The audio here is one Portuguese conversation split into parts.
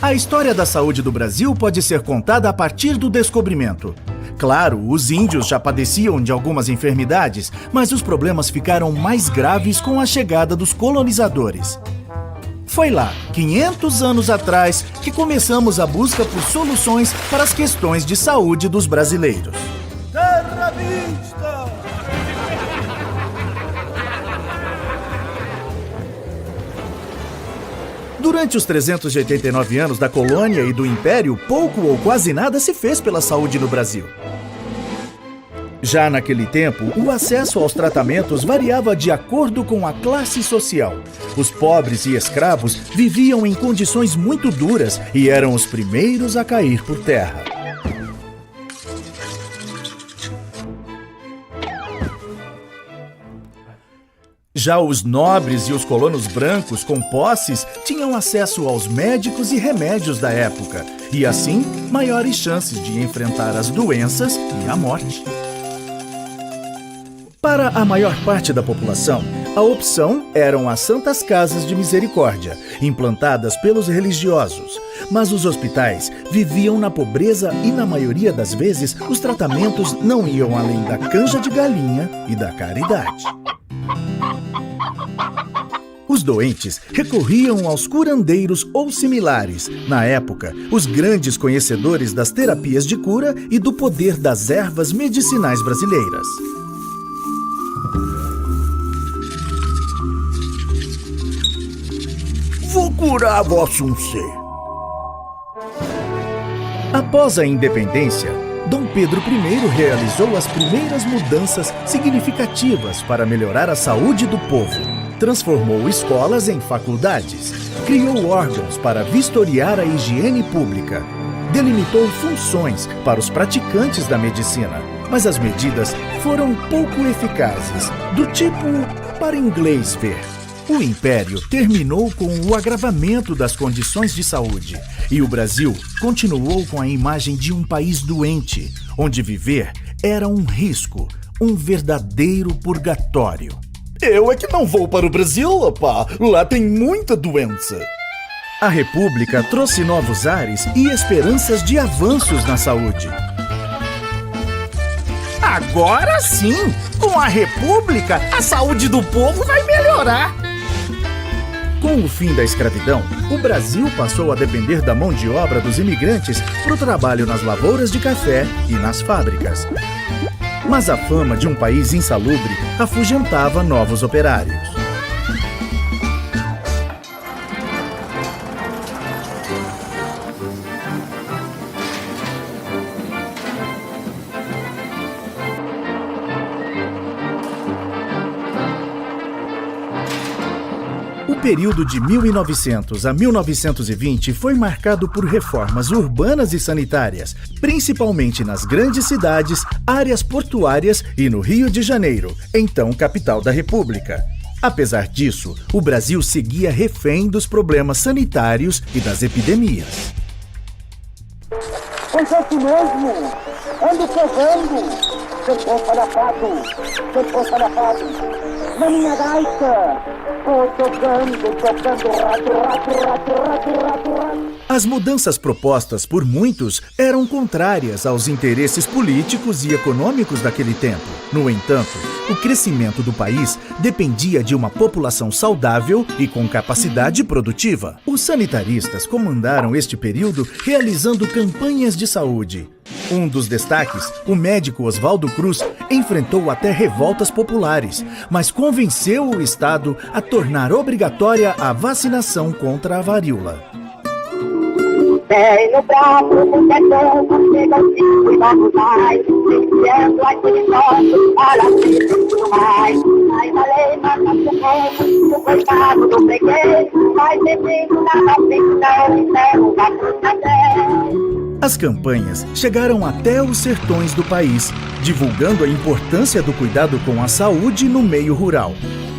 A história da saúde do Brasil pode ser contada a partir do descobrimento. Claro, os índios já padeciam de algumas enfermidades, mas os problemas ficaram mais graves com a chegada dos colonizadores. Foi lá, 500 anos atrás, que começamos a busca por soluções para as questões de saúde dos brasileiros. Terra vista! Durante os 389 anos da colônia e do Império, pouco ou quase nada se fez pela saúde no Brasil. Já naquele tempo, o acesso aos tratamentos variava de acordo com a classe social. Os pobres e escravos viviam em condições muito duras e eram os primeiros a cair por terra. Já os nobres e os colonos brancos com posses tinham acesso aos médicos e remédios da época, e assim, maiores chances de enfrentar as doenças e a morte. Para a maior parte da população, a opção eram as Santas Casas de Misericórdia, implantadas pelos religiosos. Mas os hospitais viviam na pobreza e, na maioria das vezes, os tratamentos não iam além da canja de galinha e da caridade. Os doentes recorriam aos curandeiros ou similares, na época, os grandes conhecedores das terapias de cura e do poder das ervas medicinais brasileiras. Vou curar vosso ser. Após a independência, Dom Pedro I realizou as primeiras mudanças significativas para melhorar a saúde do povo. Transformou escolas em faculdades, criou órgãos para vistoriar a higiene pública, delimitou funções para os praticantes da medicina, mas as medidas foram pouco eficazes, do tipo para inglês ver. O Império terminou com o agravamento das condições de saúde e o Brasil continuou com a imagem de um país doente, onde viver era um risco, um verdadeiro purgatório. Eu é que não vou para o Brasil, opá. Lá tem muita doença. A República trouxe novos ares e esperanças de avanços na saúde. Agora sim, com a República, a saúde do povo vai melhorar. Com o fim da escravidão, o Brasil passou a depender da mão de obra dos imigrantes para o trabalho nas lavouras de café e nas fábricas. Mas a fama de um país insalubre afugentava novos operários. O período de 1900 a 1920 foi marcado por reformas urbanas e sanitárias, principalmente nas grandes cidades, áreas portuárias e no Rio de Janeiro, então capital da República. Apesar disso, o Brasil seguia refém dos problemas sanitários e das epidemias. Pois é isso mesmo, ando pegando, depois palhaçado, na minha gaita, vou tocando, rato. As mudanças propostas por muitos eram contrárias aos interesses políticos e econômicos daquele tempo. No entanto, o crescimento do país dependia de uma população saudável e com capacidade produtiva. Os sanitaristas comandaram este período realizando campanhas de saúde. Um dos destaques, o médico Oswaldo Cruz, enfrentou até revoltas populares, mas convenceu o Estado a tornar obrigatória a vacinação contra a varíola. Vem no braço do sertão, chega o cinco e logo mais, iniciando aquele nosso, para si tudo mais. Mas a lei mata sufoco, o coitado do freguês, mas bebendo na cabeça, não encerro a fruta. As campanhas chegaram até os sertões do país, divulgando a importância do cuidado com a saúde no meio rural.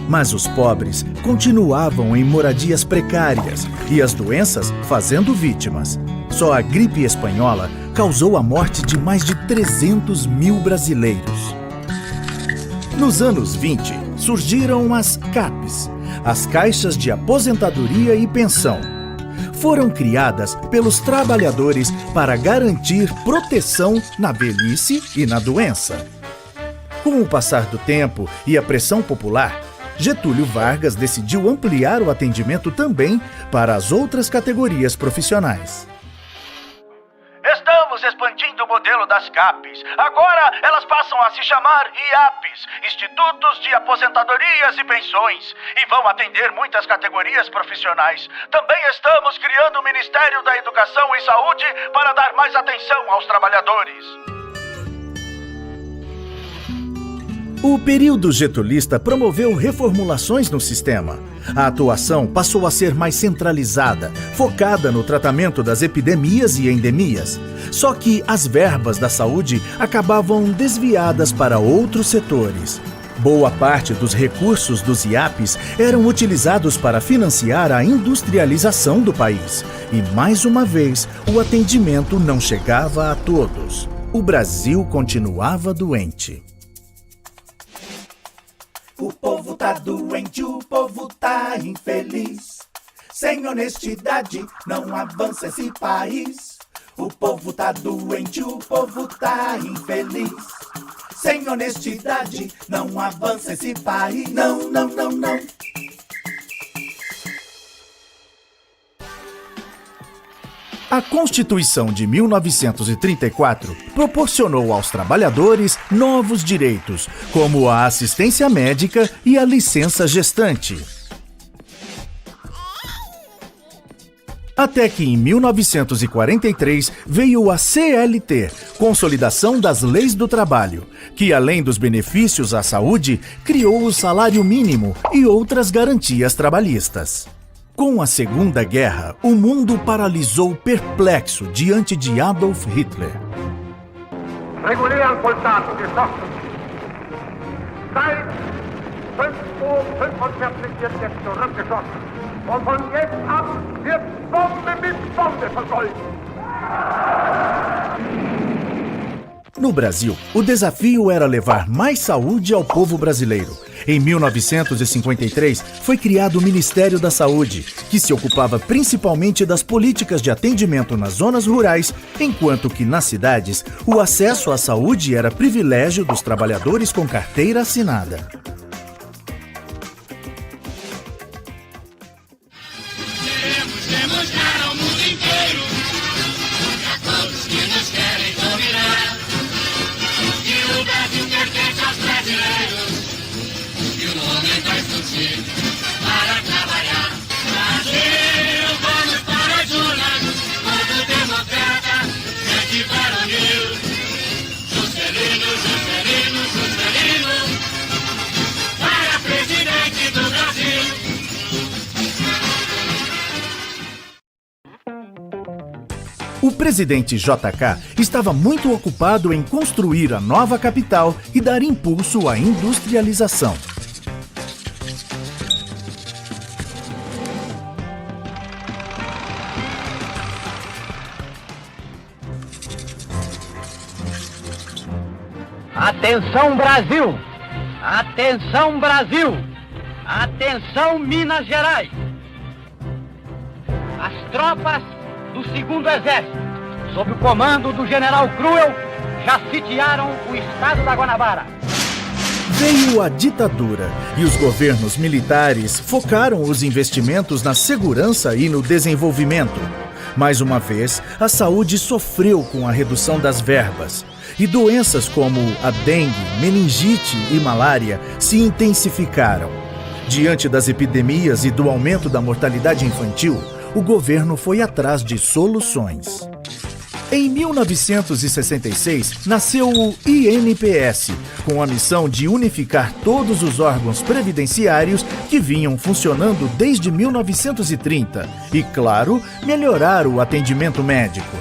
Mas os pobres continuavam em moradias precárias e as doenças fazendo vítimas. Só a gripe espanhola causou a morte de mais de 300 mil brasileiros. Nos anos 20, surgiram as CAPs, as Caixas de Aposentadoria e Pensão. foram criadas pelos trabalhadores para garantir proteção na velhice e na doença. Com o passar do tempo e a pressão popular, Getúlio Vargas decidiu ampliar o atendimento também para as outras categorias profissionais. Estamos expandindo o modelo das CAPs. Agora elas passam a se chamar IAPs, Institutos de Aposentadorias e Pensões, e vão atender muitas categorias profissionais. Também estamos criando o Ministério da Educação e Saúde para dar mais atenção aos trabalhadores. O período getulista promoveu reformulações no sistema. A atuação passou a ser mais centralizada, focada no tratamento das epidemias e endemias. Só que as verbas da saúde acabavam desviadas para outros setores. Boa parte dos recursos dos IAPs eram utilizados para financiar a industrialização do país. E, mais uma vez, o atendimento não chegava a todos. O Brasil continuava doente. O povo tá doente, o povo tá infeliz. Sem honestidade não avança esse país. O povo tá doente, o povo tá infeliz. Sem honestidade não avança esse país. Não, não, não, não. A Constituição de 1934 proporcionou aos trabalhadores novos direitos, como a assistência médica e a licença gestante. Até que em 1943 veio a CLT, Consolidação das Leis do Trabalho, que além dos benefícios à saúde, criou o salário mínimo e outras garantias trabalhistas. Com a Segunda Guerra, o mundo paralisou perplexo diante de Adolf Hitler. Regulären Soldaten geschlossen. Seit 5:45 wird jetzt zurückgeschossen. Und von jetzt ab wird Bombe mit Bombe vergolten. No Brasil, o desafio era levar mais saúde ao povo brasileiro. Em 1953, foi criado o Ministério da Saúde, que se ocupava principalmente das políticas de atendimento nas zonas rurais, enquanto que nas cidades, o acesso à saúde era privilégio dos trabalhadores com carteira assinada. Queremos demonstrar ao mundo inteiro, a todos que nos querem dominar, que o Brasil pertence aos brasileiros, e o momento é surgir para trabalhar. Brasil, vamos para as urnas, povo democrata, gente varonil, Juscelino, Juscelino, Juscelino, para presidente do Brasil. O presidente JK estava muito ocupado em construir a nova capital e dar impulso à industrialização. Atenção, Brasil! Atenção, Brasil! Atenção, Minas Gerais! As tropas do 2º Exército, sob o comando do general Cruel, já sitiaram o estado da Guanabara. Veio a ditadura e os governos militares focaram os investimentos na segurança e no desenvolvimento. Mais uma vez, a saúde sofreu com a redução das verbas. E doenças como a dengue, meningite e malária se intensificaram. Diante das epidemias e do aumento da mortalidade infantil, o governo foi atrás de soluções. Em 1966, nasceu o INPS, com a missão de unificar todos os órgãos previdenciários que vinham funcionando desde 1930 e, claro, melhorar o atendimento médico.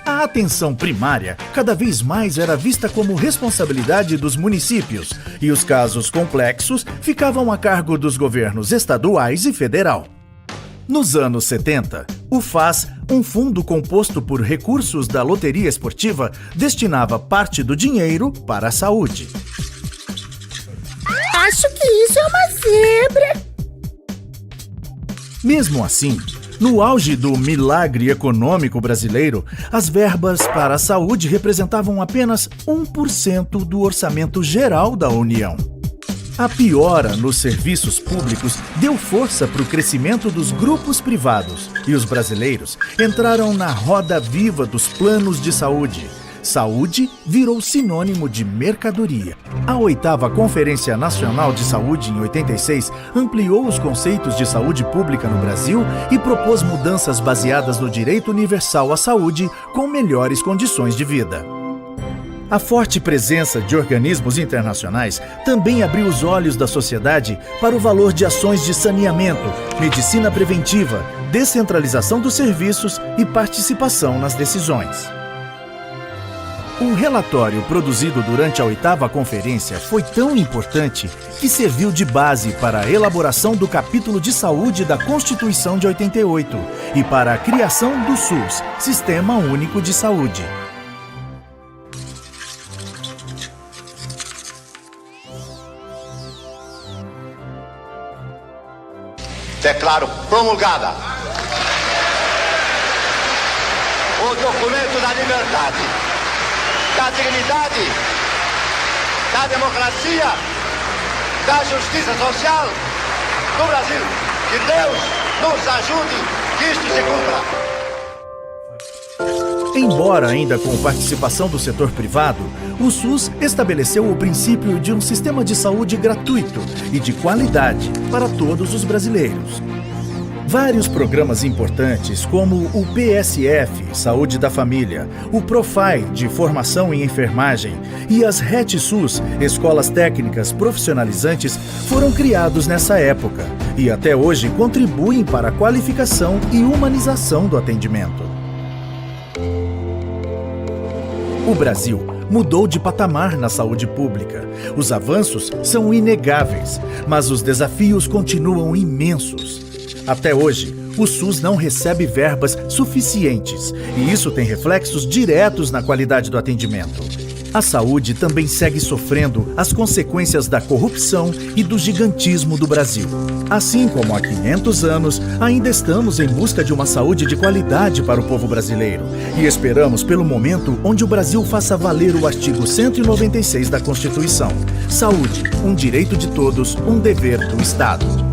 A atenção primária cada vez mais era vista como responsabilidade dos municípios e os casos complexos ficavam a cargo dos governos estaduais e federal. Nos anos 70, o FAS, um fundo composto por recursos da loteria esportiva, destinava parte do dinheiro para a saúde. Acho que isso é uma zebra. Mesmo assim, No auge do milagre econômico brasileiro, as verbas para a saúde representavam apenas 1% do orçamento geral da União. A piora nos serviços públicos deu força para o crescimento dos grupos privados e os brasileiros entraram na roda viva dos planos de saúde. Saúde virou sinônimo de mercadoria. A 8ª Conferência Nacional de Saúde, em 86, ampliou os conceitos de saúde pública no Brasil e propôs mudanças baseadas no direito universal à saúde com melhores condições de vida. A forte presença de organismos internacionais também abriu os olhos da sociedade para o valor de ações de saneamento, medicina preventiva, descentralização dos serviços e participação nas decisões. O relatório produzido durante a 8ª Conferência foi tão importante que serviu de base para a elaboração do capítulo de saúde da Constituição de 88 e para a criação do SUS, Sistema Único de Saúde. Declaro promulgada o documento da liberdade, da dignidade, da democracia, da justiça social do Brasil. Que Deus nos ajude que isto se cumpra. Embora ainda com participação do setor privado, o SUS estabeleceu o princípio de um sistema de saúde gratuito e de qualidade para todos os brasileiros. Vários programas importantes, como o PSF, Saúde da Família, o Profai, de Formação em Enfermagem, e as RET-SUS, Escolas Técnicas Profissionalizantes, foram criados nessa época e até hoje contribuem para a qualificação e humanização do atendimento. O Brasil mudou de patamar na saúde pública. Os avanços são inegáveis, mas os desafios continuam imensos. Até hoje, o SUS não recebe verbas suficientes e isso tem reflexos diretos na qualidade do atendimento. A saúde também segue sofrendo as consequências da corrupção e do gigantismo do Brasil. Assim como há 500 anos, ainda estamos em busca de uma saúde de qualidade para o povo brasileiro e esperamos pelo momento onde o Brasil faça valer o artigo 196 da Constituição. Saúde, um direito de todos, um dever do Estado.